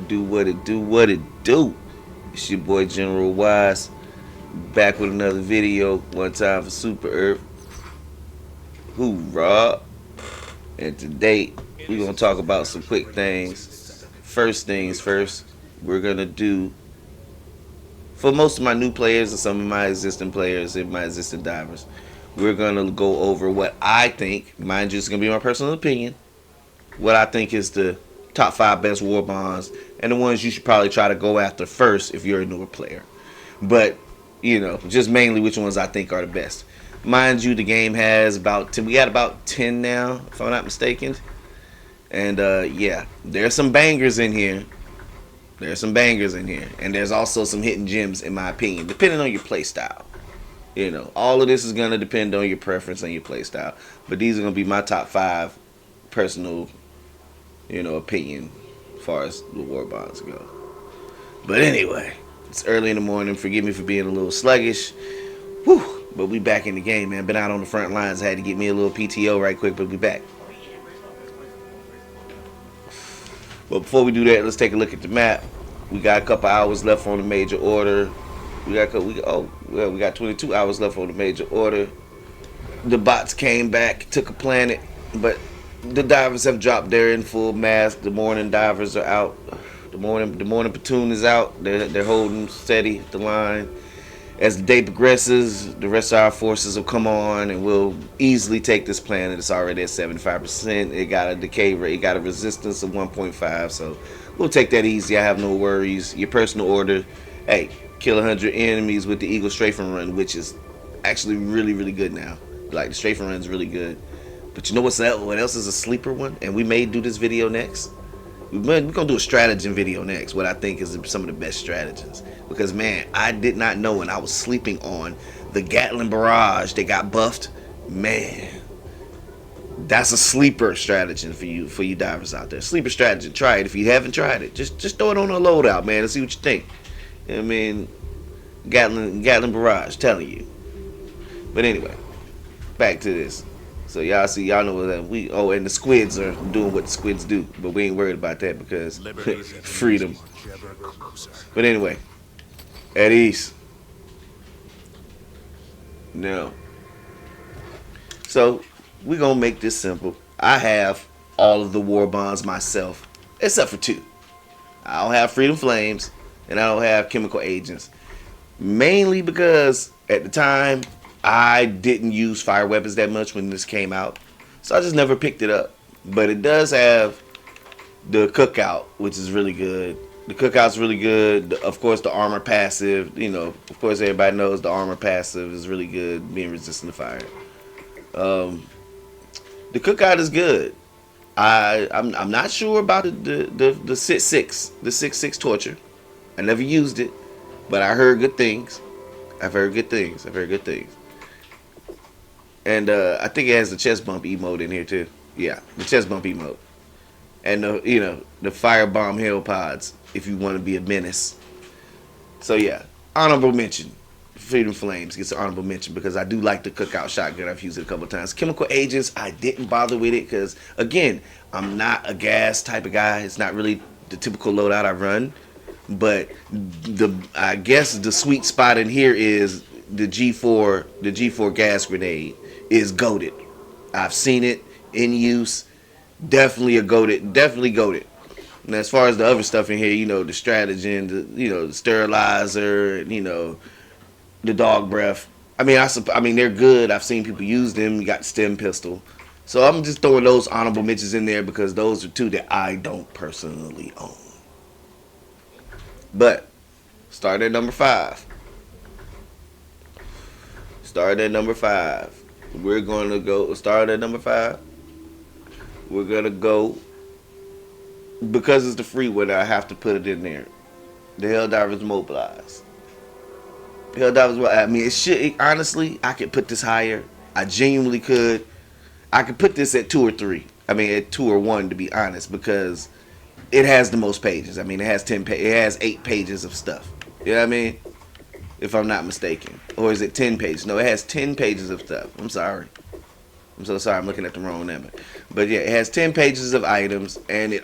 do, what it do, what it do. It's your boy General Wise, back with another video. One time for Super Earth. Hoorah! And today we're gonna talk about some quick things. First things first, we're gonna do for most of my new players and some of my existing players and my existing divers. We're gonna go over what I think. Mind you, it's gonna be my personal opinion. What I think is the top 5 best war bonds and the ones you should probably try to go after first if you're a newer player. But, just mainly which ones I think are the best. Mind you, the game has about 10. We got about 10 now, if I'm not mistaken. And, yeah, there's some bangers in here. And there's also some hidden gems, in my opinion, depending on your play style. All of this is going to depend on your preference and your play style. But these are going to be my top 5 personal opinion as far as the war bonds go. But anyway, it's early in the morning. Forgive me for being a little sluggish. Whew. But we back in the game, man. Been out on the front lines. I had to get me a little PTO right quick, but we back. But before we do that, let's take a look at the map. We got a couple hours left on the major order. We got 22 hours left on the major order. The bots came back, took a planet, but the divers have dropped their in full mass. The morning divers are out. The morning platoon is out. They're holding steady the line. As the day progresses, the rest of our forces will come on and we'll easily take this planet. It's already at 75%. It got a decay rate. It got a resistance of 1.5. So we'll take that easy. I have no worries. Your personal order, hey, kill 100 enemies with the Eagle Strafing Run, which is actually really, really good now. Like, the Strafing Run is really good. But you know what else is a sleeper one? And we may do this video next. We're going to do a stratagem video next. What I think is some of the best stratagems. Because, man, I did not know when I was sleeping on the Gatling Barrage. They got buffed. Man, that's a sleeper stratagem for you divers out there. Sleeper stratagem. Try it if you haven't tried it. Just throw it on a loadout, man, and see what you think. I mean, Gatling Barrage, telling you. But anyway, back to this. So y'all know that and the squids are doing what the squids do, but we ain't worried about that because freedom. But anyway, at ease. Now, so we're gonna make this simple. I have all of the war bonds myself, except for 2. I don't have Freedom Flames, and I don't have Chemical Agents. Mainly because at the time I didn't use fire weapons that much when this came out, so I just never picked it up. But it does have the cookout, which is really good. The cookout's really good. Of course, the armor passive. Of course, everybody knows the armor passive is really good, being resistant to fire. The cookout is good. I'm not sure about the 6.6, the 6.6 torture. I never used it, but I heard good things. I've heard good things. And I think it has the chest bump emote in here too. Yeah, the chest bump emote. And the firebomb hail pods if you want to be a menace. So yeah, honorable mention. Freedom Flames gets an honorable mention because I do like the cookout shotgun. I've used it a couple of times. Chemical Agents, I didn't bother with it because, again, I'm not a gas type of guy. It's not really the typical loadout I run. But I guess the sweet spot in here is the G4 gas grenade is goated. I've seen it in use. Definitely goated. And as far as the other stuff in here, the stratagem, the sterilizer, the dog breath. I mean they're good. I've seen people use them. You got the stem pistol. So I'm just throwing those honorable mentions in there because those are 2 that I don't personally own. But start at number 5. We're going to go start at number 5. We're going to go, because it's the free one, I have to put it in there. The Helldivers Mobilized. It should, honestly, I could put this higher. I genuinely could. I could put this at 2 or 3. At 2 or 1, to be honest, because it has the most pages. It has 8 pages of stuff. You know what I mean? If I'm not mistaken. Or is it 10 pages? No, it has 10 pages of stuff. I'm sorry. I'm so sorry, I'm looking at the wrong number. But yeah, it has 10 pages of items, and it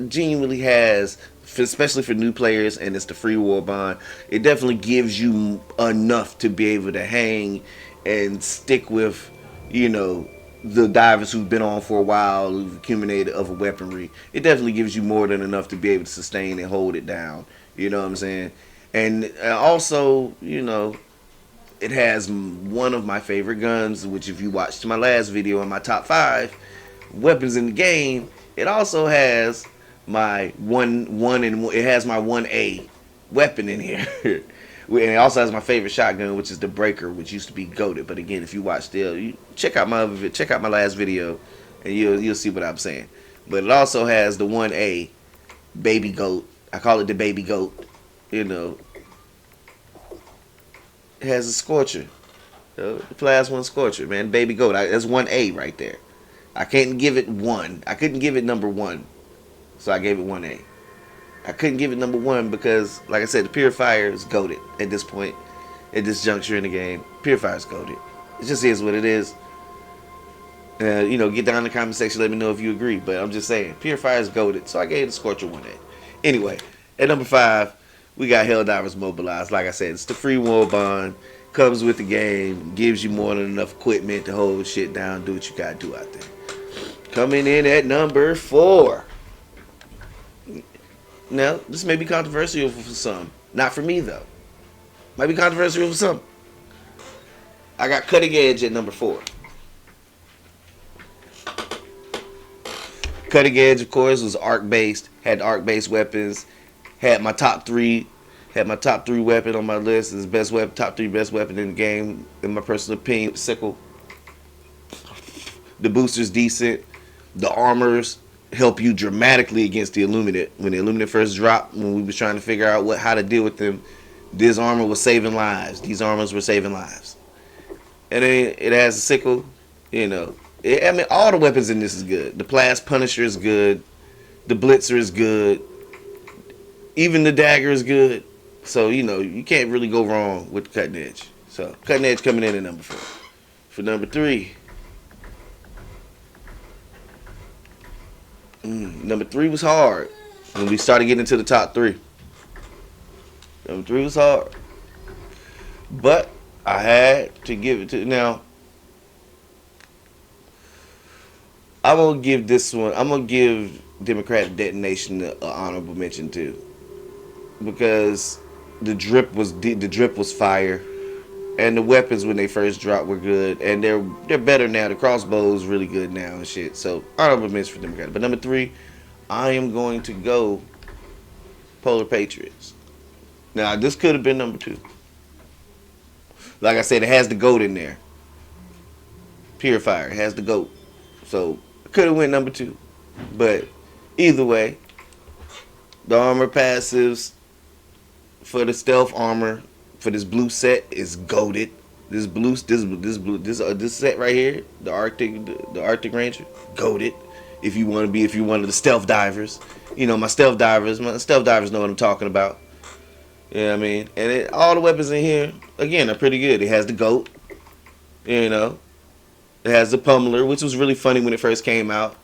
genuinely has especially for new players, and it's the free Warbond. It definitely gives you enough to be able to hang and stick with, you know, the divers who've been on for a while, who've accumulated other weaponry. It definitely gives you more than enough to be able to sustain and hold it down. You know what I'm saying? And also, you know, it has one of my favorite guns, which if you watched my last video in my top 5 weapons in the game, it also has my it has my 1A weapon in here. And it also has my favorite shotgun, which is the Breaker, which used to be goated. But again, if you watch still, you check out my last video, and you'll see what I'm saying. But it also has the 1A baby goat. I call it the baby goat. You know, it has a Scorcher, the Class 1 Scorcher, man, baby goat. That's 1A right there. I can't give it 1. I couldn't give it number 1, so I gave it 1A. I couldn't give it number 1 because, like I said, the Purifier is goated at this point, at this juncture in the game. Purifier is goated. It just is what it is. You know, get down in the comment section, let me know if you agree. But I'm just saying, Purifier is goated, so I gave the Scorcher 1A. Anyway, at number 5, we got Helldivers Mobilized. Like I said, it's the free Warbond. Comes with the game, gives you more than enough equipment to hold shit down, do what you gotta do out there. Coming in at number 4. Now, this may be controversial for some. Not for me, though. Might be controversial for some. I got Cutting Edge at number 4. Cutting Edge, of course, was arc-based. Had arc-based weapons. Had my top 3 weapon on my list. Is best weapon, top 3 best weapon in the game, in my personal opinion. Sickle. The booster's decent. The armors help you dramatically against the Illuminate. When the Illuminate first dropped, when we was trying to figure out how to deal with them, this armor was saving lives. These armors were saving lives. And then it has a sickle. You know, I mean, all the weapons in this is good. The Blast Punisher is good. The Blitzer is good. Even the dagger is good. So, you know, you can't really go wrong with the Cutting Edge. So, Cutting Edge coming in at number 4. For number 3, number 3 was hard when we started getting into the top 3. Number 3 was hard. But I had to give it to... Now, I'm going to give this one... I'm going to give Democratic Detonation an honorable mention, too. Because the drip was fire. And the weapons when they first dropped were good, and they're better now. The crossbow is really good now and shit. So honorable mention for Democrat. But number 3, I am going to go Polar Patriots. Now this could have been number 2. Like I said, it has the goat in there. Purifier, it has the goat. So it could have went number 2. But either way, the armor passives for the stealth armor for this blue set is goated. This set right here, the Arctic Ranger, goated. If you want to be one of the stealth divers, you know my stealth divers know what I'm talking about. You know what I mean? And all the weapons in here again are pretty good. It has the goat, you know. It has the pummeler, which was really funny when it first came out.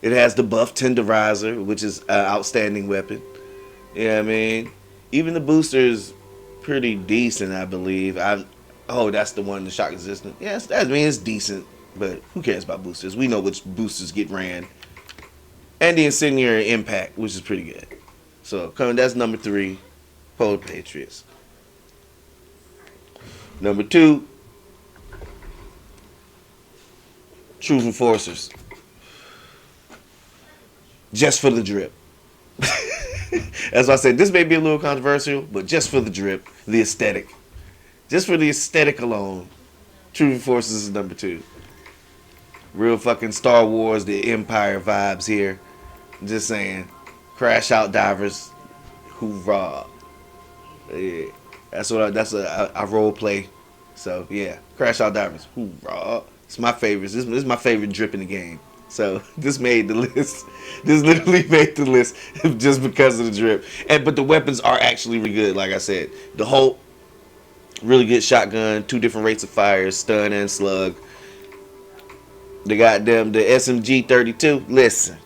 It has the buff tenderizer, which is an outstanding weapon. You know what I mean? Even the booster is pretty decent, I believe. That's the one, the shock resistant. Yes, I mean it's decent, but who cares about boosters? We know which boosters get ran. And the incendiary impact, which is pretty good. So that's number 3, Polar Patriots. Number 2, Truth Enforcers. Just for the drip. As I said, this may be a little controversial, but just for the drip, the aesthetic. Just for the aesthetic alone, Truth Enforcers is number 2. Real fucking Star Wars, the Empire vibes here. Just saying. Crash Out Divers. Hoorah. Yeah. I role play. So yeah. Crash Out Divers. Hoorah. It's my favorite. This is my favorite drip in the game. So this made the list. This literally made the list just because of the drip. But the weapons are actually really good. Like I said, the Hulk, really good shotgun, 2 different rates of fire, stun and slug. The SMG 32. Listen.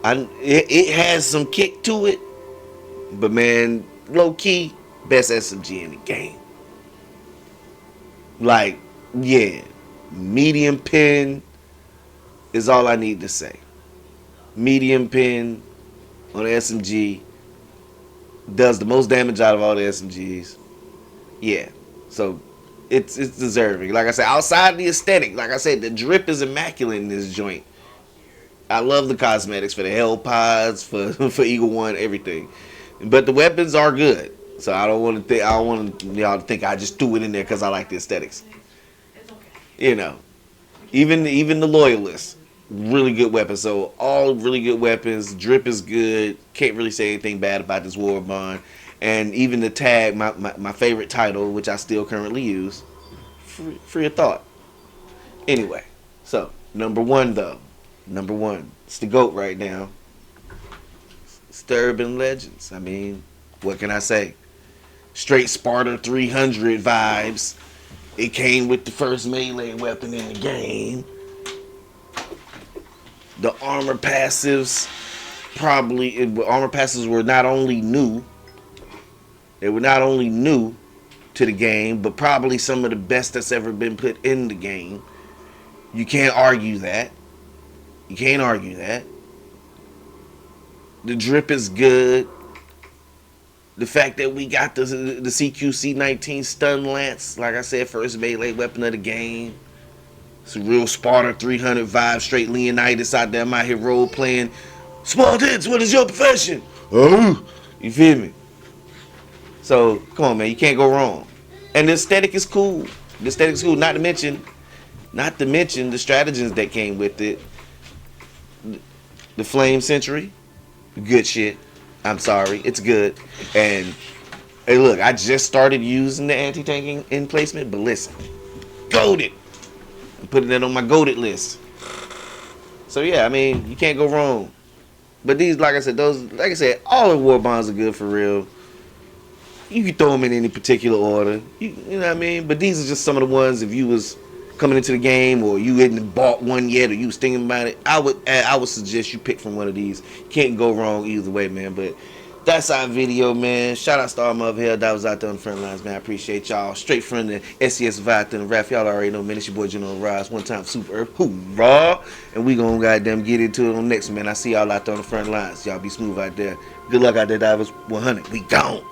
It has some kick to it, but man, low key, best SMG in the game. Like, yeah, medium pin is all I need to say. Medium pin on the SMG does the most damage out of all the SMGs. Yeah, so it's deserving. Like I said, outside of the aesthetic, like I said, the drip is immaculate in this joint. I love the cosmetics for the hell pods, for for Eagle One, everything. But the weapons are good. So I don't want to think. I don't want y'all to think I just threw it in there because I like the aesthetics. You know, even the loyalists, really good weapons. So all really good weapons. Drip is good. Can't really say anything bad about this Warbond. And even the tag, my favorite title, which I still currently use, free of thought. Anyway, so number one though, number one, it's the GOAT right now. It's the Urban Legends. I mean, what can I say? Straight Sparta 300 vibes. It came with the first melee weapon in the game. The armor passives, armor passives were not only new, they were not only new to the game, but probably some of the best that's ever been put in the game. You can't argue that. You can't argue that. The drip is good. The fact that we got the CQC-19 stun lance, like I said, first melee weapon of the game. It's a real Sparta 300 vibe, straight Leonidas out there. I'm out here role playing. Small tits, what is your profession? Oh, you feel me? So come on, man, you can't go wrong. And the aesthetic is cool. The aesthetic is cool. Not to mention the stratagems that came with it. The Flame Century, good shit. I'm sorry, it's good. And hey, look, I just started using the anti-tanking emplacement, but listen, goated. I'm putting that on my goated list. So yeah, I mean, you can't go wrong. But these, like I said, all the Warbonds are good for real. You can throw them in any particular order. You know what I mean? But these are just some of the ones, if you was coming into the game or you hadn't bought one yet or you was thinking about it, I would suggest you pick from one of these. You can't go wrong either way, man. But that's our video, man. Shout out to all my Helldivers out there on the front lines, man. I appreciate y'all. Straight from the SES Vibe to the rap. Y'all already know, man. It's your boy General Rise. One time Super Earth. Hoorah! And we gonna goddamn get into it on next, man. I see y'all out there on the front lines. Y'all be smooth out there. Good luck out there, Divers. 100. We gone.